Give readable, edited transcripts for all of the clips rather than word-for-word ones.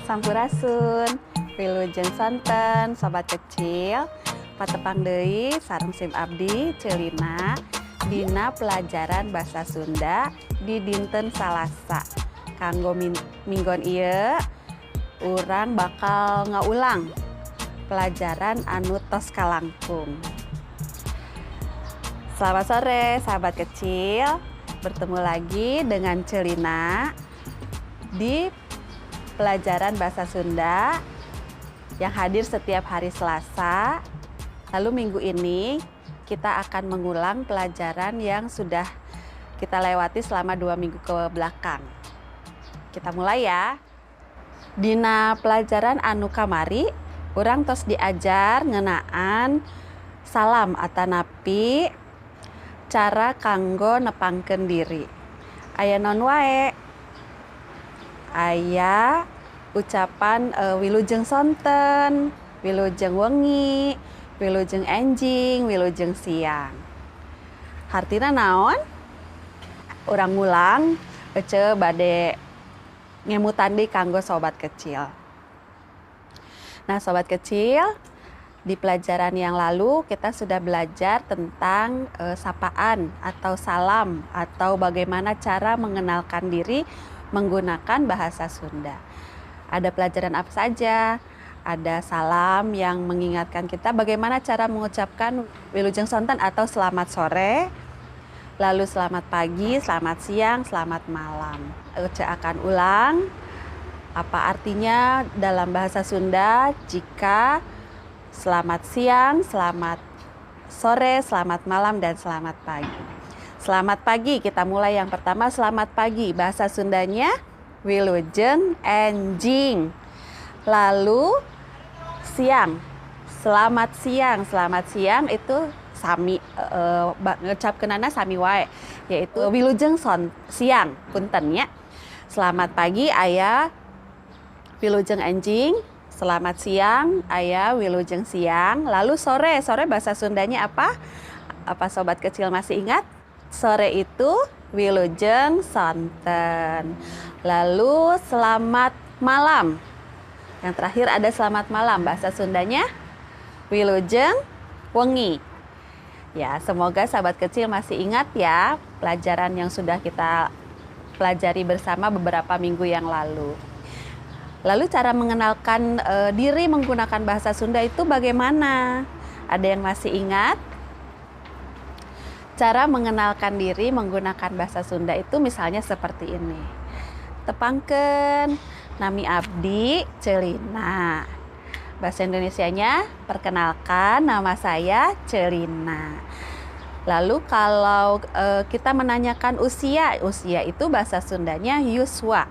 Sampurasun, wilujeng sonten, sobat kecil, patepang deui sareng sim abdi Celina dina pelajaran basa Sunda di dinten Salasa. Kanggo minggon ieu urang bakal ngaulang pelajaran anu tos kalangkung. Selamat sore sahabat kecil, bertemu lagi dengan Celina di pelajaran bahasa Sunda yang hadir setiap hari Selasa. Lalu minggu ini kita akan mengulang pelajaran yang sudah kita lewati selama 2 minggu ke belakang. Kita mulai ya. Dina pelajaran anu kamari, urang tos diajar ngeunaan salam atanapi cara kanggo nepangkeun diri. Aya naon wae? Aya ucapan wilujeng sonten, wilujeng wengi, wilujeng enjing, wilujeng siang. Hartina naon? Urang ngulang ece bade ngemutan deui kanggo sobat kecil. Nah, sobat kecil, di pelajaran yang lalu kita sudah belajar tentang sapaan atau salam atau bagaimana cara mengenalkan diri menggunakan bahasa Sunda. Ada pelajaran apa saja? Ada salam yang mengingatkan kita bagaimana cara mengucapkan wilujeng sonten atau selamat sore, lalu selamat pagi, selamat siang, selamat malam. Ece akan ulang apa artinya dalam bahasa Sunda jika selamat siang, selamat sore, selamat malam, dan selamat pagi. Selamat pagi, kita mulai yang pertama. Selamat pagi, bahasa Sundanya wilujeng enjing. Lalu siang, selamat siang. Selamat siang itu sami ngucapkeunana sami wae, yaitu wilujeng siang punten nya. Selamat pagi aya wilujeng enjing. Selamat siang aya wilujeng siang. Lalu sore, sore bahasa Sundanya apa? Apa sobat kecil masih ingat? Sore itu wilujeng sonten. Lalu selamat malam. Yang terakhir ada selamat malam. Bahasa Sundanya wilujeng wengi. Ya, semoga sahabat kecil masih ingat ya pelajaran yang sudah kita pelajari bersama beberapa minggu yang lalu. Lalu cara mengenalkan diri menggunakan bahasa Sunda itu bagaimana? Ada yang masih ingat? Cara mengenalkan diri menggunakan bahasa Sunda itu misalnya seperti ini. Tepangkeun, nami abdi Celina. Bahasa Indonesianya, perkenalkan nama saya Celina. Lalu kalau kita menanyakan usia, usia itu bahasa Sundanya yuswa.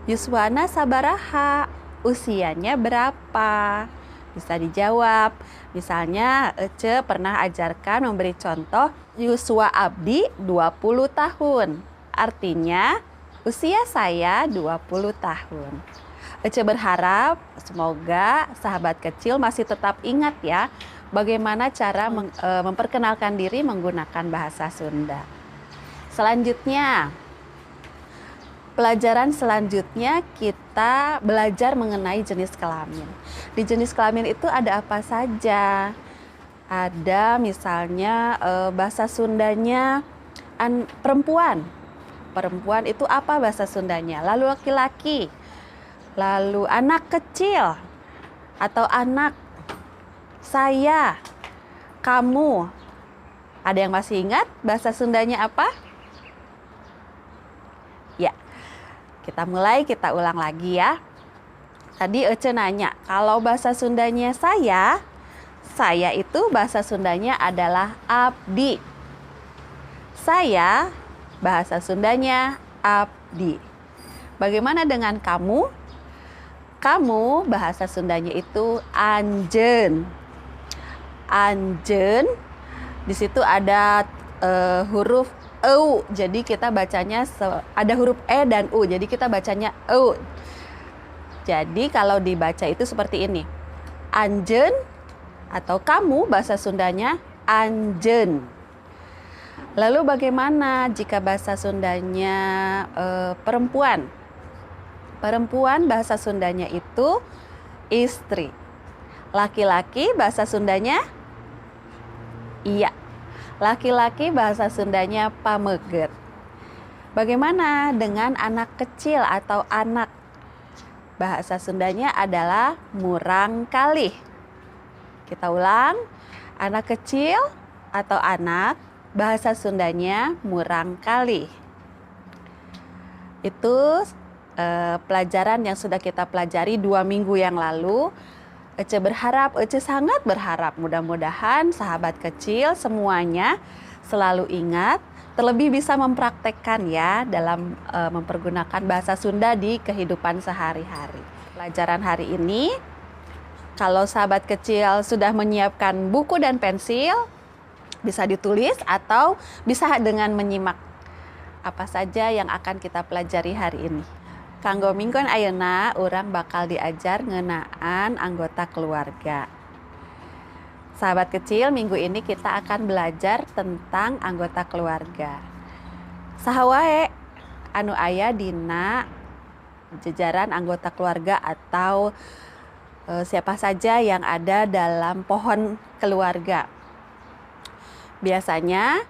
Yuswana sabaraha, usianya berapa? Bisa dijawab. Misalnya Ece pernah ajarkan memberi contoh yuswa abdi 20 tahun. Artinya usia saya 20 tahun. Ece berharap semoga sahabat kecil masih tetap ingat ya bagaimana cara memperkenalkan diri menggunakan bahasa Sunda. Selanjutnya, pelajaran selanjutnya kita belajar mengenai jenis kelamin. Di jenis kelamin itu ada apa saja? Ada misalnya bahasa Sundanya perempuan. Perempuan itu apa bahasa Sundanya? Lalu laki-laki. Lalu anak kecil atau anak, saya, kamu. Ada yang masih ingat bahasa Sundanya apa? Ya, kita mulai, kita ulang lagi ya. Tadi Ece nanya, kalau bahasa Sundanya saya itu bahasa Sundanya adalah abdi. Saya, bahasa Sundanya abdi. Bagaimana dengan kamu? Kamu, bahasa Sundanya itu anjeun. Anjeun, di situ ada huruf eu, jadi kita bacanya ada huruf e dan u, jadi kita bacanya eu. Jadi kalau dibaca itu seperti ini. Anjeun atau kamu, bahasa Sundanya anjeun. Lalu bagaimana jika bahasa Sundanya perempuan? Perempuan bahasa Sundanya itu istri. Laki-laki bahasa Sundanya iya. Laki-laki bahasa Sundanya pameget. Bagaimana dengan anak kecil atau anak? Bahasa Sundanya adalah murang kalih. Kita ulang, anak kecil atau anak bahasa Sundanya murang kalih. Itu pelajaran yang sudah kita pelajari 2 minggu yang lalu. Ece sangat berharap mudah-mudahan sahabat kecil semuanya selalu ingat, terlebih bisa mempraktekkan ya dalam mempergunakan bahasa Sunda di kehidupan sehari-hari. Pelajaran hari ini, kalau sahabat kecil sudah menyiapkan buku dan pensil, bisa ditulis atau bisa dengan menyimak apa saja yang akan kita pelajari hari ini. Kanggo mingkon ayeuna urang bakal diajar ngeunaan anggota keluarga. Sahabat kecil, minggu ini kita akan belajar tentang anggota keluarga. Saha wae anu aya dina jajaran anggota keluarga atau siapa saja yang ada dalam pohon keluarga. Biasanya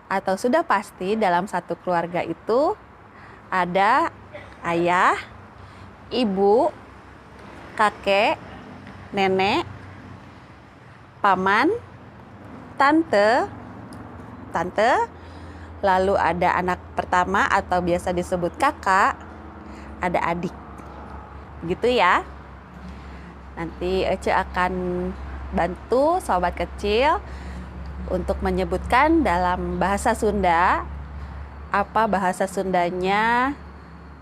atau sudah pasti dalam satu keluarga itu ada ayah, ibu, kakek, nenek, paman, tante, lalu ada anak pertama atau biasa disebut kakak, ada adik. Gitu ya. Nanti Ece akan bantu sobat kecil untuk menyebutkan dalam bahasa Sunda apa bahasa Sundanya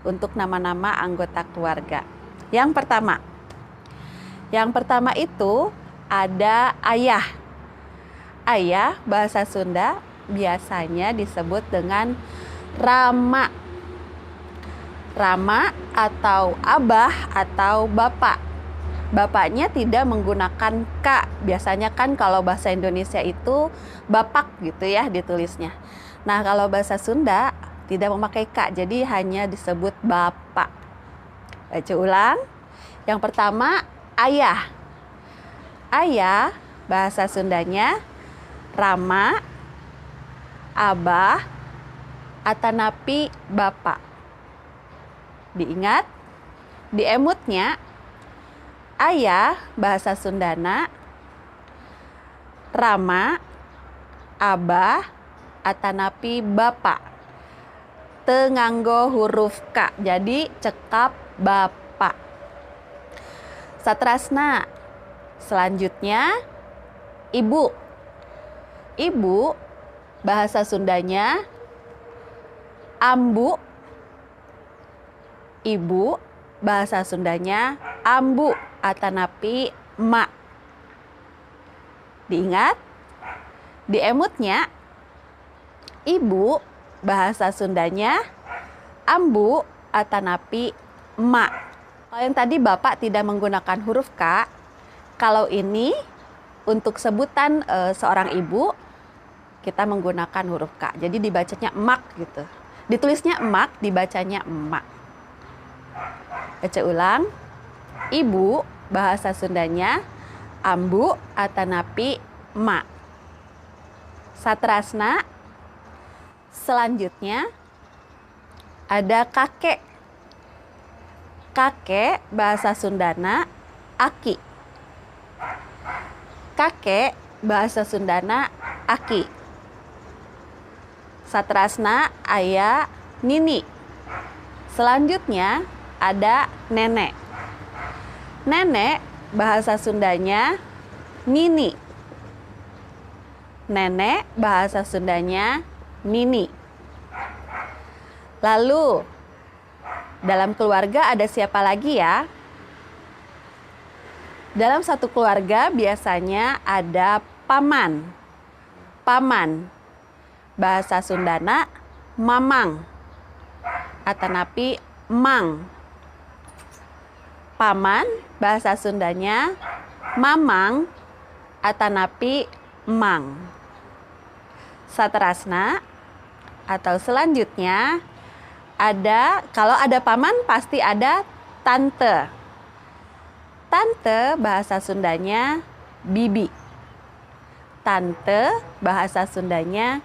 untuk nama-nama anggota keluarga. Yang pertama itu ada ayah. Ayah bahasa Sunda biasanya disebut dengan rama. Rama atau abah atau bapak. Bapaknya tidak menggunakan K. Biasanya kan kalau bahasa Indonesia itu bapak gitu ya ditulisnya. Nah, kalau bahasa Sunda tidak memakai K, jadi hanya disebut bapak. Baca ulang. Yang pertama, ayah. Ayah, bahasa Sundanya rama, abah, atanapi bapak. Diingat, di emutnya, ayah, bahasa Sundana rama, abah, atanapi bapak. Teu nganggo huruf K, jadi cekap bapak. Satrasna, selanjutnya ibu. Ibu, bahasa Sundanya ambu. Ibu, bahasa Sundanya ambu atanapi mak. Diingat, di emutnya ibu, bahasa Sundanya ambu atanapi emak. Kalau yang tadi bapak tidak menggunakan huruf K, kalau ini untuk sebutan seorang ibu kita menggunakan huruf K. Jadi dibacanya emak gitu. Ditulisnya emak, dibacanya emak. Baca ulang. Ibu, bahasa Sundanya ambu atanapi emak. Satrasna. Selanjutnya ada kakek. Kakek bahasa Sundana aki. Kakek bahasa Sundana aki. Satrasna aya nini. Selanjutnya ada nenek. Nenek bahasa Sundanya nini. Nenek bahasa Sundanya nini. Lalu dalam keluarga ada siapa lagi ya? Dalam satu keluarga biasanya ada paman. Paman. Bahasa Sundana mamang. Atanapi mang. Paman bahasa Sundanya mamang atanapi mang. Satrasna atau selanjutnya kalau ada paman pasti ada tante. Tante bahasa Sundanya bibi. Tante bahasa Sundanya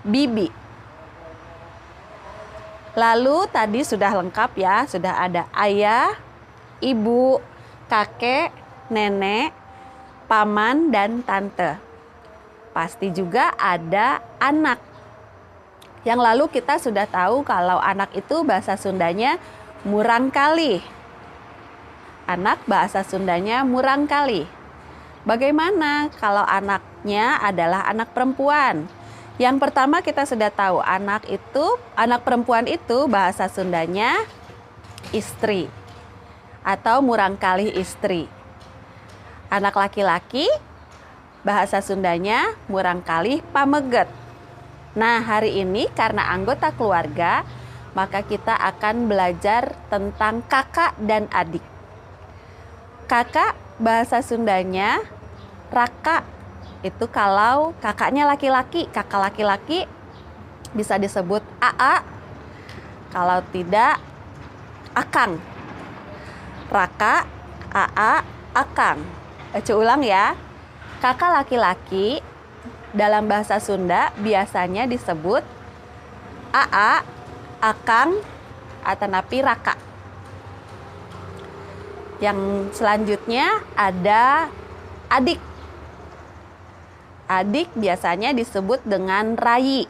bibi. Lalu tadi sudah lengkap ya, sudah ada ayah, ibu, kakek, nenek, paman, dan tante. Pasti juga ada anak. Yang lalu kita sudah tahu kalau anak itu bahasa Sundanya murangkali. Anak bahasa Sundanya murangkali. Bagaimana kalau anaknya adalah anak perempuan? Yang pertama kita sudah tahu anak perempuan itu bahasa Sundanya istri atau murangkali istri. Anak laki-laki bahasa Sundanya murangkali pameget. Nah, hari ini karena anggota keluarga, maka kita akan belajar tentang kakak dan adik. Kakak bahasa Sundanya raka. Itu kalau kakaknya laki-laki, kakak laki-laki bisa disebut aa. Kalau tidak, akang. Raka, aa, akang. Ulang ya. Kakak laki-laki dalam bahasa Sunda biasanya disebut aa, akang, atanapi raka. Yang selanjutnya ada adik. Adik biasanya disebut dengan rayi.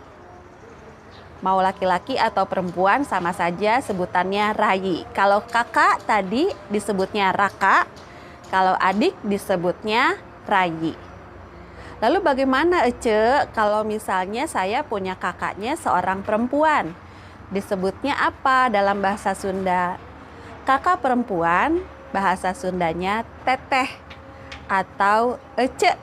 Mau laki-laki atau perempuan sama saja sebutannya rayi. Kalau kakak tadi disebutnya raka, kalau adik disebutnya rayi. Lalu bagaimana Ece kalau misalnya saya punya kakaknya seorang perempuan? Disebutnya apa dalam bahasa Sunda? Kakak perempuan bahasa Sundanya teteh atau Ece.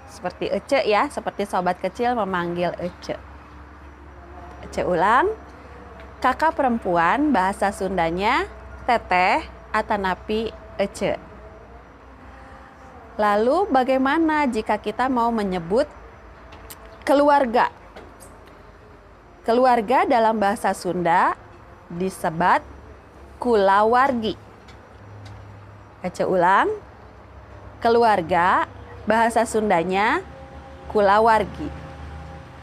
Seperti Ece ya, seperti sobat kecil memanggil Ece. Ece ulang. Kakak perempuan bahasa Sundanya teteh atanapi Ece. Lalu bagaimana jika kita mau menyebut keluarga? Keluarga dalam bahasa Sunda disebut kulawargi. Ece ulang. Keluarga bahasa Sundanya kulawargi.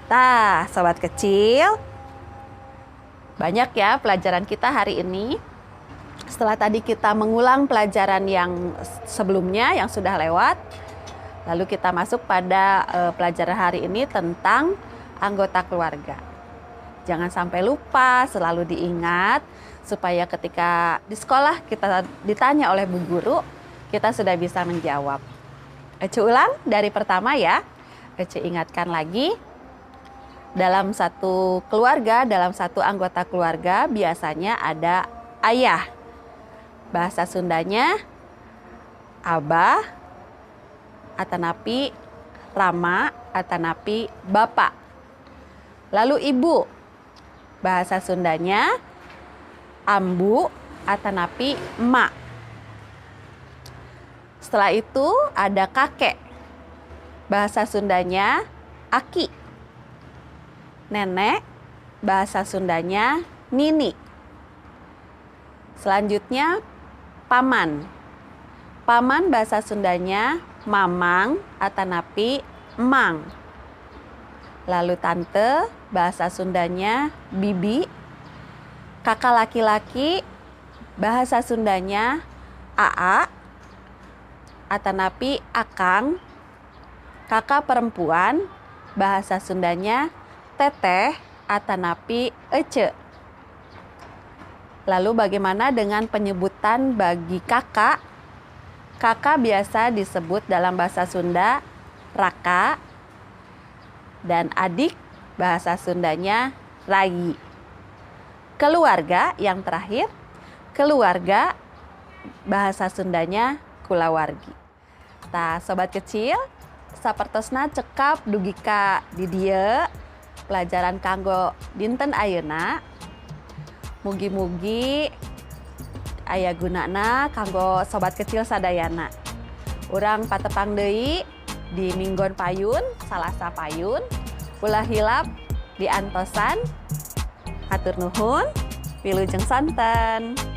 Tah, sobat kecil, banyak ya pelajaran kita hari ini. Setelah tadi kita mengulang pelajaran yang sebelumnya yang sudah lewat, lalu kita masuk pada pelajaran hari ini tentang anggota keluarga. Jangan sampai lupa, selalu diingat supaya ketika di sekolah kita ditanya oleh bu guru, kita sudah bisa menjawab. Ece ulang dari pertama ya. Ece ingatkan lagi. Dalam satu keluarga, dalam satu anggota keluarga biasanya ada ayah. Bahasa Sundanya abah, atanapi rama, atanapi bapak. Lalu ibu. Bahasa Sundanya ambu, atanapi emak. Setelah itu ada kakek. Bahasa Sundanya aki. Nenek, bahasa Sundanya nini. Selanjutnya paman. Paman bahasa Sundanya mamang, atanapi emang. Lalu tante, bahasa Sundanya bibi. Kakak laki-laki, bahasa Sundanya aa, atanapi akang. Kakak perempuan, bahasa Sundanya teteh, atanapi ece. Lalu bagaimana dengan penyebutan bagi kakak? Kakak biasa disebut dalam bahasa Sunda raka, dan adik bahasa Sundanya rayi. Keluarga yang terakhir, keluarga bahasa Sundanya kulawargi. Nah, sobat kecil, sapertosna cekap dugika di dieu pelajaran kanggo dinten ayeuna. Mugi-mugi aya gunana kanggo sobat kecil sadayana. Urang patepang deui di Minggon Payun, Salasa Payun, ulah hilap di antosan. Hatur nuhun. Wilujeng sonten.